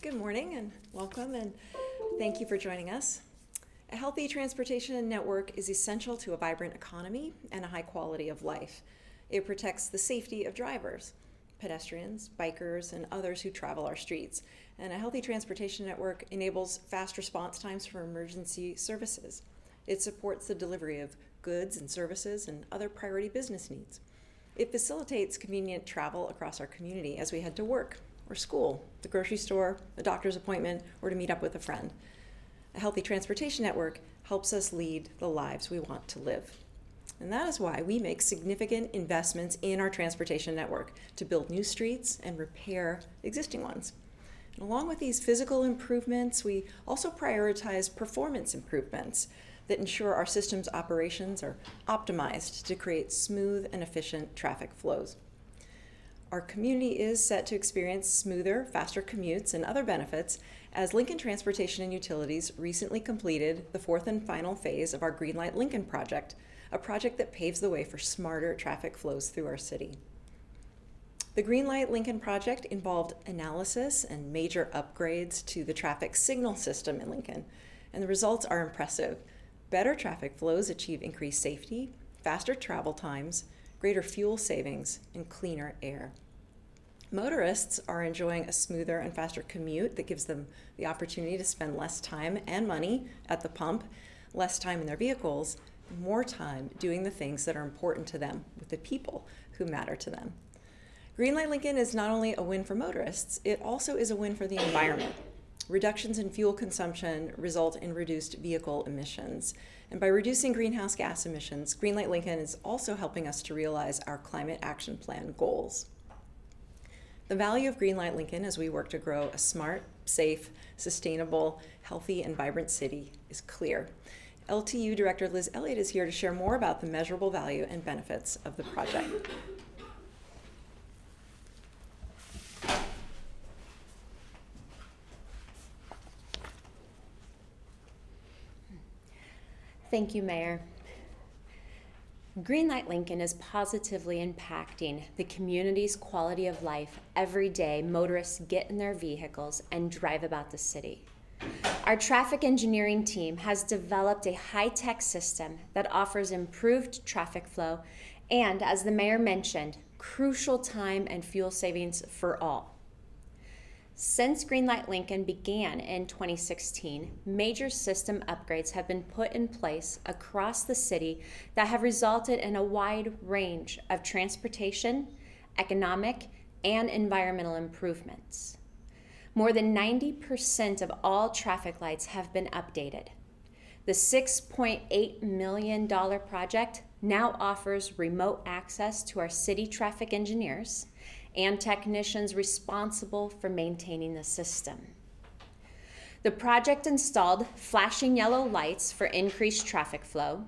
Good morning and welcome, and thank you for joining us. A healthy transportation network is essential to a vibrant economy and a high quality of life. It protects the safety of drivers, pedestrians, bikers, and others who travel our streets. And a healthy transportation network enables fast response times for emergency services. It supports the delivery of goods and services and other priority business needs. It facilitates convenient travel across our community as we head to work or school, the grocery store, a doctor's appointment, or to meet up with a friend. A healthy transportation network helps us lead the lives we want to live. And that is why we make significant investments in our transportation network to build new streets and repair existing ones. And along with these physical improvements, we also prioritize performance improvements that ensure our system's operations are optimized to create smooth and efficient traffic flows. Our community is set to experience smoother, faster commutes and other benefits as Lincoln Transportation and Utilities recently completed the fourth and final phase of our Greenlight Lincoln project, a project that paves the way for smarter traffic flows through our city. The Greenlight Lincoln project involved analysis and major upgrades to the traffic signal system in Lincoln, and the results are impressive. Better traffic flows achieve increased safety, faster travel times, greater fuel savings, and cleaner air. Motorists are enjoying a smoother and faster commute that gives them the opportunity to spend less time and money at the pump, less time in their vehicles, and more time doing the things that are important to them with the people who matter to them. Greenlight Lincoln is not only a win for motorists, it also is a win for the environment. Reductions in fuel consumption result in reduced vehicle emissions. And by reducing greenhouse gas emissions, Greenlight Lincoln is also helping us to realize our Climate Action Plan goals. The value of Greenlight Lincoln as we work to grow a smart, safe, sustainable, healthy, and vibrant city is clear. LTU Director Liz Elliott is here to share more about the measurable value and benefits of the project. Thank you, Mayor. Greenlight Lincoln is positively impacting the community's quality of life every day motorists get in their vehicles and drive about the city. Our traffic engineering team has developed a high-tech system that offers improved traffic flow and, as the mayor mentioned, crucial time and fuel savings for all. Since Greenlight Lincoln began in 2016, major system upgrades have been put in place across the city that have resulted in a wide range of transportation, economic, and environmental improvements. More than 90% of all traffic lights have been updated. The $6.8 million project now offers remote access to our city traffic engineers and technicians responsible for maintaining the system. The project installed flashing yellow lights for increased traffic flow,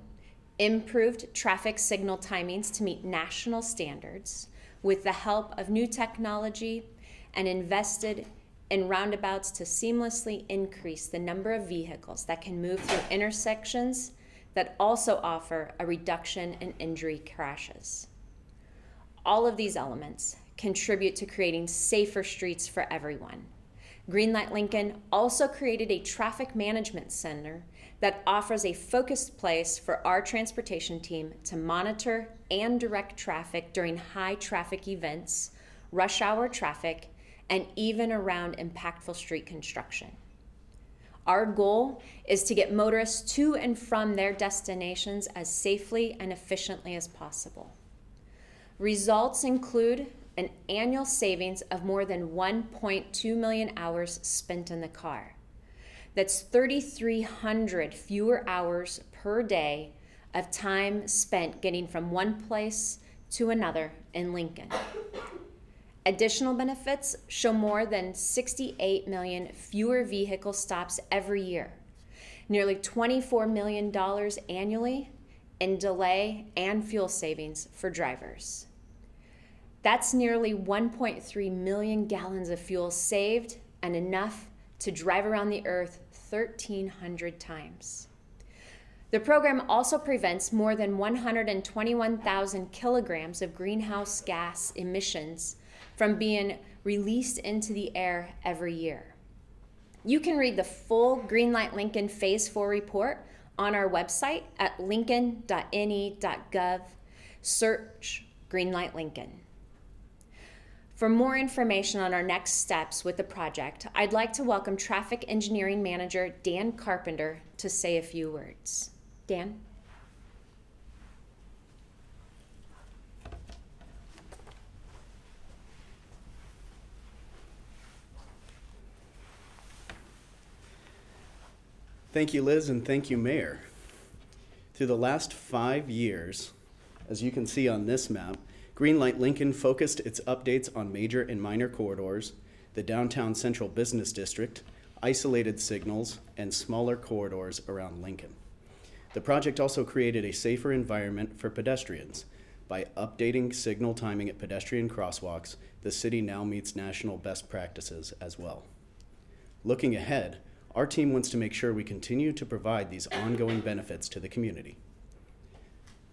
improved traffic signal timings to meet national standards with the help of new technology, and invested in roundabouts to seamlessly increase the number of vehicles that can move through intersections that also offer a reduction in injury crashes. All of these elements contribute to creating safer streets for everyone. Greenlight Lincoln also created a traffic management center that offers a focused place for our transportation team to monitor and direct traffic during high traffic events, rush hour traffic, and even around impactful street construction. Our goal is to get motorists to and from their destinations as safely and efficiently as possible. Results include an annual savings of more than 1.2 million hours spent in the car. That's 3,300 fewer hours per day of time spent getting from one place to another in Lincoln. Additional benefits show more than 68 million fewer vehicle stops every year, nearly $24 million annually in delay and fuel savings for drivers. That's nearly 1.3 million gallons of fuel saved and enough to drive around the earth 1,300 times. The program also prevents more than 121,000 kilograms of greenhouse gas emissions from being released into the air every year. You can read the full Greenlight Lincoln Phase 4 report on our website at lincoln.ne.gov. Search Greenlight Lincoln. For more information on our next steps with the project, I'd like to welcome Traffic Engineering Manager Dan Carpenter to say a few words. Dan? Thank you, Liz, and thank you, Mayor. Through the last 5 years, as you can see on this map, Greenlight Lincoln focused its updates on major and minor corridors, the downtown central business district, isolated signals, and smaller corridors around Lincoln. The project also created a safer environment for pedestrians. By updating signal timing at pedestrian crosswalks, the city now meets national best practices as well. Looking ahead, our team wants to make sure we continue to provide these ongoing benefits to the community.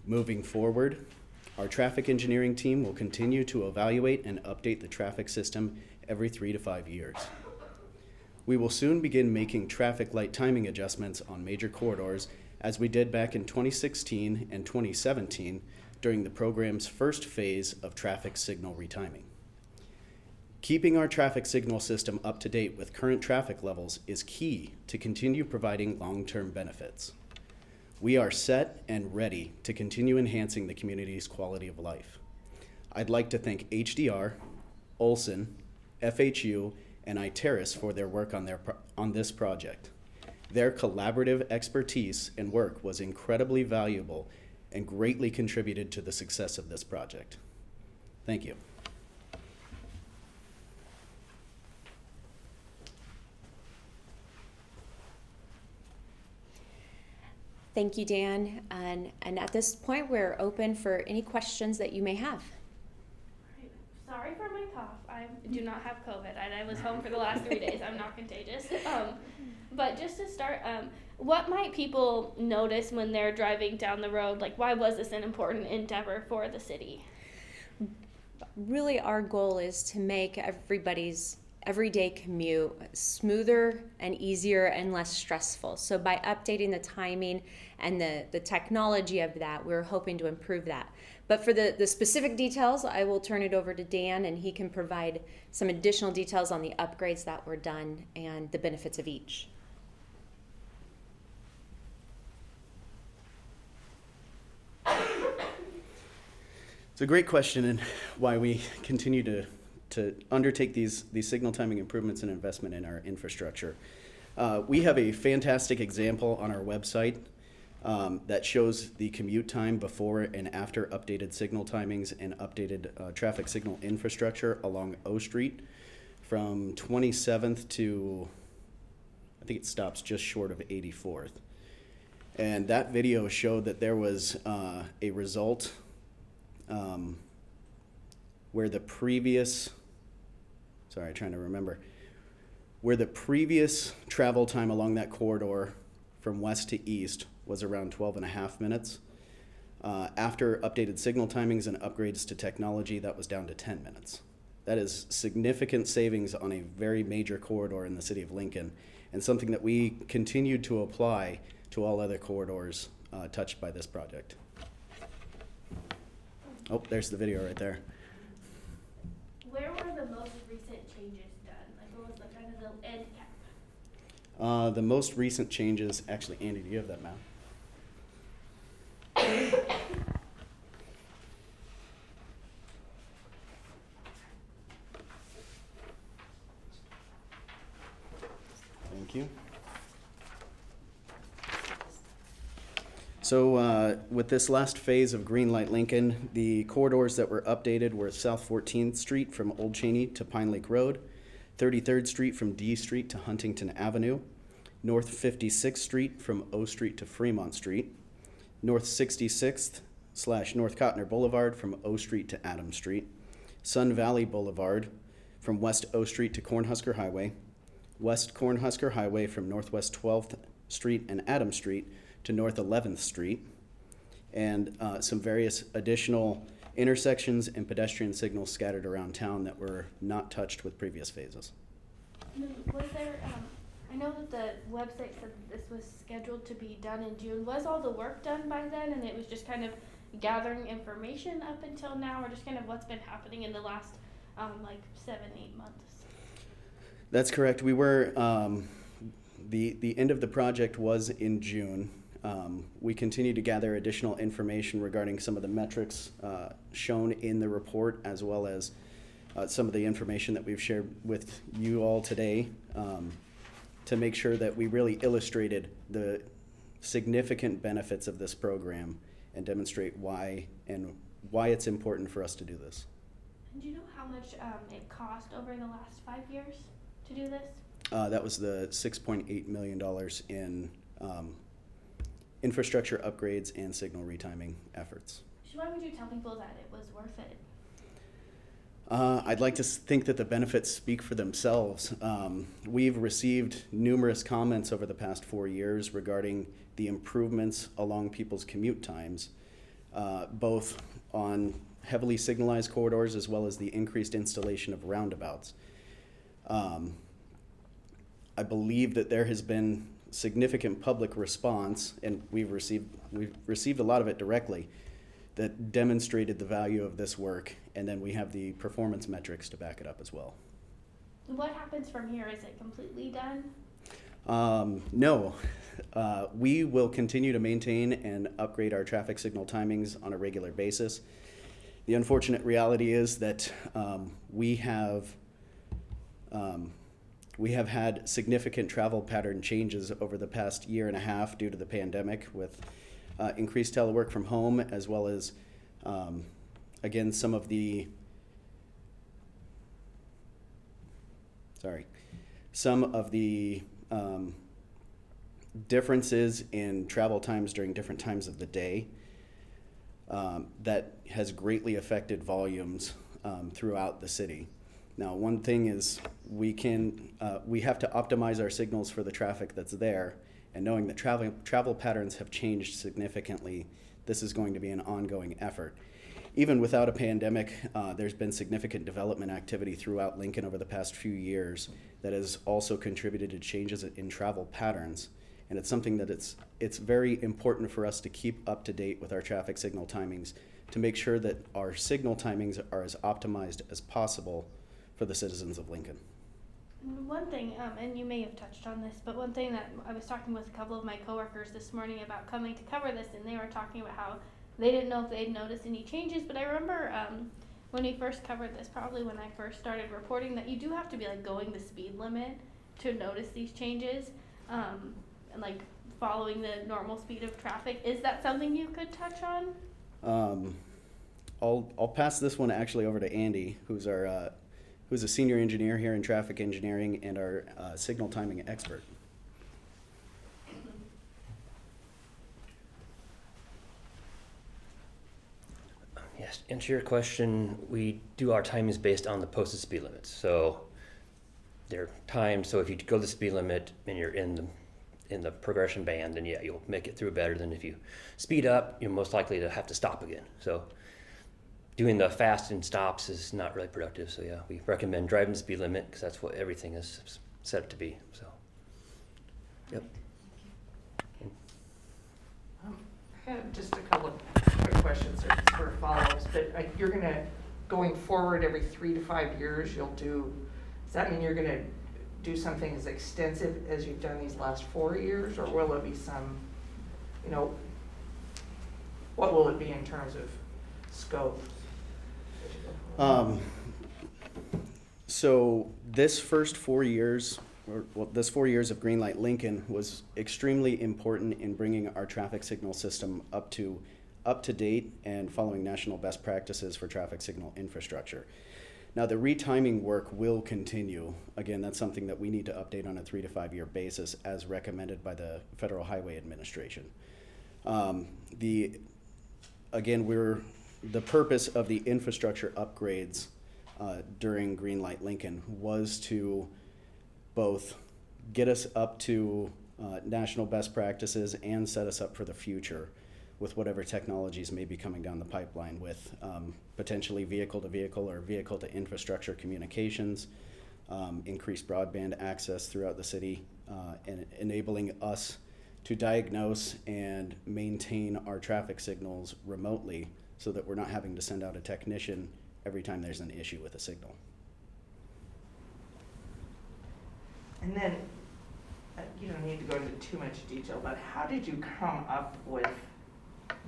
Moving forward, our traffic engineering team will continue to evaluate and update the traffic system every 3 to 5 years. We will soon begin making traffic light timing adjustments on major corridors as we did back in 2016 and 2017 during the program's first phase of traffic signal retiming. Keeping our traffic signal system up to date with current traffic levels is key to continue providing long-term benefits. We are set and ready to continue enhancing the community's quality of life. I'd like to thank HDR, Olson, FHU, and Iteris for their work on this project. Their collaborative expertise and work was incredibly valuable and greatly contributed to the success of this project. Thank you. Thank you, Dan. And at this point, we're open for any questions that you may have. Sorry for my cough. I do not have COVID, and I was home for the last 3 days. I'm not contagious. But just to start, what might people notice when they're driving down the road? Like, why was this an important endeavor for the city? Really, our goal is to make everybody's everyday commute smoother and easier and less stressful. So by updating the timing and the technology of that, we're hoping to improve that. But for the specific details, I will turn it over to Dan, and he can provide some additional details on the upgrades that were done and the benefits of each. It's a great question, and why we continue to undertake these signal timing improvements and investment in our infrastructure. We have a fantastic example on our website that shows the commute time before and after updated signal timings and updated traffic signal infrastructure along O Street from 27th to, I think it stops just short of 84th. And that video showed that there was a result where the previous travel time along that corridor from west to east was around 12 and a half minutes. After updated signal timings and upgrades to technology, that was down to 10 minutes. That is significant savings on a very major corridor in the city of Lincoln, and something that we continued to apply to all other corridors touched by this project. Oh, there's the video right there. Where were the most recent changes done? Like, what was the kind of the end cap? The most recent changes, actually, Andy, do you have that map? Thank you. So with this last phase of Greenlight Lincoln, the corridors that were updated were South 14th Street from Old Cheney to Pine Lake Road, 33rd Street from D Street to Huntington Avenue, North 56th Street from O Street to Fremont Street, North 66th/North Cotner Boulevard from O Street to Adams Street, Sun Valley Boulevard from West O Street to Cornhusker Highway, West Cornhusker Highway from Northwest 12th Street and Adams Street to North 11th Street, and some various additional intersections and pedestrian signals scattered around town that were not touched with previous phases. Was there I know that the website said that this was scheduled to be done in June. Was all the work done by then, and it was just kind of gathering information up until now, or just kind of what's been happening in the last like 7-8 months? That's correct. We were, the end of the project was in June. We continue to gather additional information regarding some of the metrics shown in the report, as well as some of the information that we've shared with you all today, to make sure that we really illustrated the significant benefits of this program and demonstrate why it's important for us to do this. And do you know how much it cost over the last 5 years to do this? That was the $6.8 million in infrastructure upgrades and signal retiming efforts. So why would you tell people that it was worth it? I'd like to think that the benefits speak for themselves. We've received numerous comments over the past 4 years regarding the improvements along people's commute times, both on heavily signalized corridors as well as the increased installation of roundabouts. I believe that there has been significant public response, and we've received a lot of it directly, that demonstrated the value of this work, and then we have the performance metrics to back it up as well. What happens from here? Is it completely done? No. We will continue to maintain and upgrade our traffic signal timings on a regular basis. The unfortunate reality is that we have had significant travel pattern changes over the past year and a half due to the pandemic, with increased telework from home, as well as, again, some of the differences in travel times during different times of the day that has greatly affected volumes throughout the city. Now, one thing is we have to optimize our signals for the traffic that's there, and knowing that travel patterns have changed significantly, this is going to be an ongoing effort. Even without a pandemic, there's been significant development activity throughout Lincoln over the past few years that has also contributed to changes in travel patterns. And it's something that it's very important for us to keep up to date with our traffic signal timings to make sure that our signal timings are as optimized as possible for the citizens of Lincoln. One thing, and you may have touched on this, but one thing that I was talking with a couple of my coworkers this morning about coming to cover this, and they were talking about how they didn't know if they'd noticed any changes, but I remember when we first covered this, probably when I first started reporting, that you do have to be like going the speed limit to notice these changes, and like following the normal speed of traffic. Is that something you could touch on? I'll pass this one actually over to Andy, who's a senior engineer here in traffic engineering and our signal timing expert. Yes, to answer your question, we do our timings based on the posted speed limits. So they're timed, so if you go the speed limit and you're in the progression band, then yeah, you'll make it through better than if you speed up, you're most likely to have to stop again. So doing the fast and stops is not really productive. So yeah, we recommend driving the speed limit because that's what everything is set up to be. So, yep. I have just a couple of quick questions or sort of follow-ups, but you're gonna, going forward every 3 to 5 years, does that mean you're gonna do something as extensive as you've done these last 4 years, or will it be some, what will it be in terms of scope? So this first 4 years, this 4 years of Greenlight Lincoln was extremely important in bringing our traffic signal system up to date and following national best practices for traffic signal infrastructure. Now, the retiming work will continue. Again, that's something that we need to update on a 3 to 5 year basis as recommended by the Federal Highway Administration. The purpose of the infrastructure upgrades during Greenlight Lincoln was to both get us up to national best practices and set us up for the future with whatever technologies may be coming down the pipeline with potentially vehicle-to-vehicle or vehicle-to-infrastructure communications, increased broadband access throughout the city, and enabling us to diagnose and maintain our traffic signals remotely so that we're not having to send out a technician every time there's an issue with a signal. And then, you don't need to go into too much detail, but how did you come up with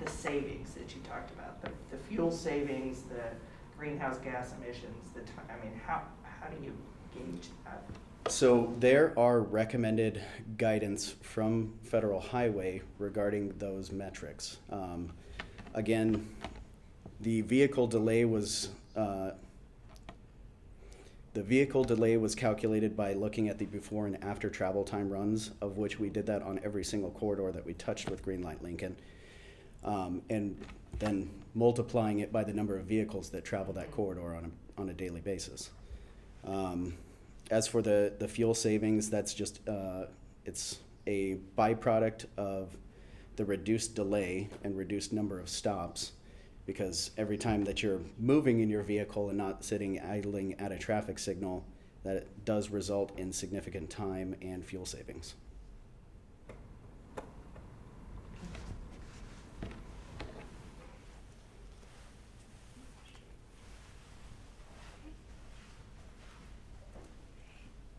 the savings that you talked about? The fuel savings, the greenhouse gas emissions, how do you gauge that? So there are recommended guidance from Federal Highway regarding those metrics. Again, the vehicle delay was calculated by looking at the before and after travel time runs, of which we did that on every single corridor that we touched with Greenlight Lincoln, and then multiplying it by the number of vehicles that travel that corridor on a daily basis. As for the fuel savings, that's just it's a byproduct of the reduced delay and reduced number of stops, because every time that you're moving in your vehicle and not sitting idling at a traffic signal, that it does result in significant time and fuel savings.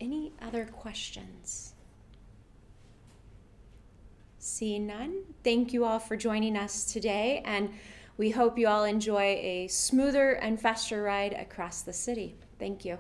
Any other questions? Seeing none, thank you all for joining us today, and we hope you all enjoy a smoother and faster ride across the city. Thank you.